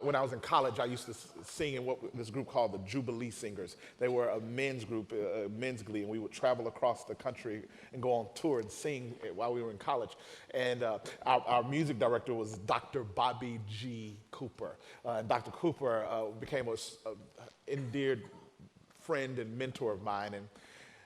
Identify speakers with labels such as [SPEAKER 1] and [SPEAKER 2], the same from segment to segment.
[SPEAKER 1] when I was in college, I used to sing in this group called the Jubilee Singers. They were a men's group, men's glee, and we would travel across the country and go on tour and sing while we were in college. And our music director was Dr. Bobby G. Cooper. And Dr. Cooper became an endeared friend and mentor of mine.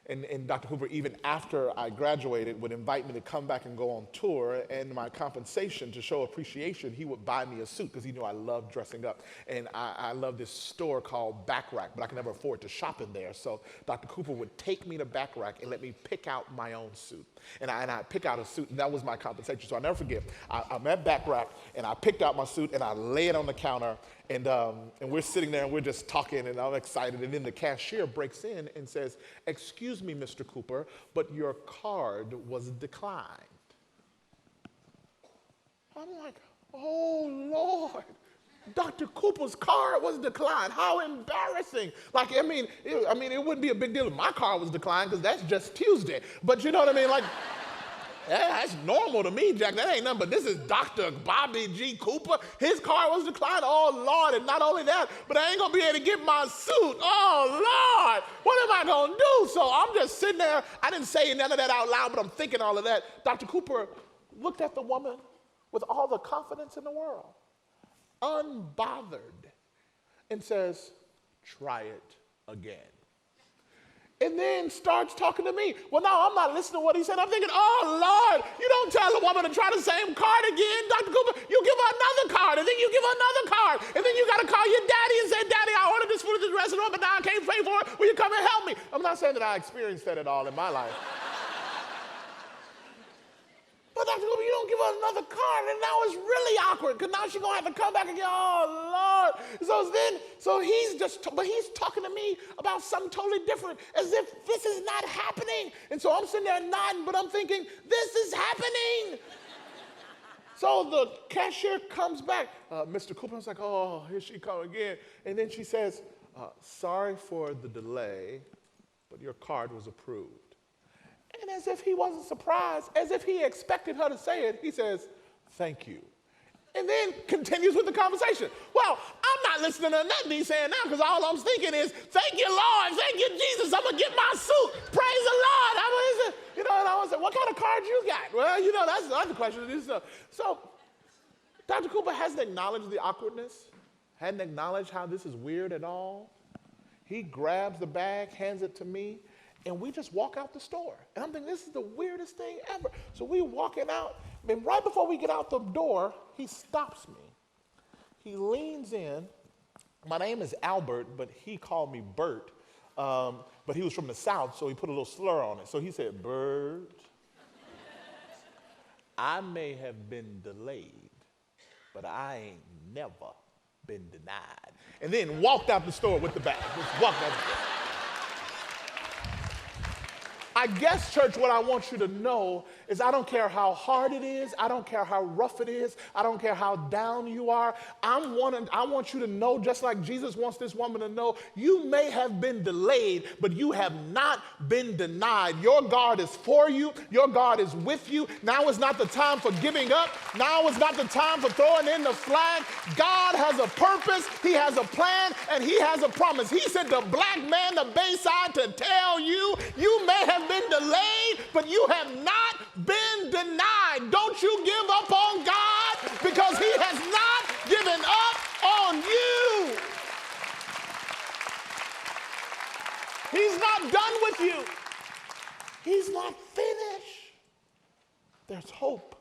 [SPEAKER 1] And Dr. Cooper, even after I graduated, would invite me to come back and go on tour. And my compensation, to show appreciation, he would buy me a suit because he knew I loved dressing up. And I love this store called Back Rack, but I could never afford to shop in there. So Dr. Cooper would take me to Back Rack and let me pick out my own suit. And I'd pick out a suit, and that was my compensation. So I'll never forget, I'm at Back Rack, and I picked out my suit, and I lay it on the counter. And we're sitting there, and we're just talking, and I'm excited. And then the cashier breaks in and says, "Excuse me, Mr. Cooper, but your card was declined." I'm like, oh, Lord. Dr. Cooper's card was declined. How embarrassing. Like, I mean, it wouldn't be a big deal if my card was declined because that's just Tuesday. But you know what I mean? Like, that's normal to me, Jack. That ain't nothing, but this is Dr. Bobby G. Cooper. His card was declined. Oh, Lord. And not only that, but I ain't going to be able to get my suit. Oh, Lord. What am I going to do? So I'm just sitting there. I didn't say none of that out loud, but I'm thinking all of that. Dr. Cooper looked at the woman with all the confidence in the world, unbothered, and says, "Try it again." And then starts talking to me. Well, now I'm not listening to what he said. I'm thinking, oh, Lord, you don't tell a woman to try the same card again, Dr. Cooper. You give her another card, and then you give her another card. And then you got to call your daddy and say, "Daddy, I ordered this food at this restaurant, but now I can't pay for it. Will you come and help me?" I'm not saying that I experienced that at all in my life. But Dr. Cooper, you don't give her another card, and now it's really awkward, because now she's going to have to come back and go, oh, Lord. So he's talking to me about something totally different, as if this is not happening. And so I'm sitting there nodding, but I'm thinking, this is happening. So the cashier comes back. Mr. Cooper, I was like, oh, here she comes again. And then she says, "Sorry for the delay, but your card was approved." And as if he wasn't surprised, as if he expected her to say it, he says, "Thank you." And then continues with the conversation. Well, I'm not listening to nothing he's saying now, because all I'm thinking is, "Thank you, Lord. Thank you, Jesus. I'm going to get my suit. Praise the Lord." And I was like, "What kind of card you got?" Well, that's the other question. So Dr. Cooper hasn't acknowledged the awkwardness, hadn't acknowledged how this is weird at all. He grabs the bag, hands it to me, and we just walk out the store. And I'm thinking, this is the weirdest thing ever. So we walking out, and right before we get out the door, he stops me. He leans in. My name is Albert, but he called me Bert. But he was from the South, so he put a little slur on it. So he said, "Bert, I may have been delayed, but I ain't never been denied." And then walked out the store with the bag. Just walked out the store. I guess, church, what I want you to know is I don't care how hard it is. I don't care how rough it is. I don't care how down you are. I want you to know, just like Jesus wants this woman to know, you may have been delayed, but you have not been denied. Your God is for you. Your God is with you. Now is not the time for giving up. Now is not the time for throwing in the flag. God has a purpose. He has a plan, and he has a promise. He sent the black man to Bayside to tell you, you may have been delayed, but you have not been denied. Don't you give up on God, because he has not given up on you. He's not done with you. He's not finished. There's hope.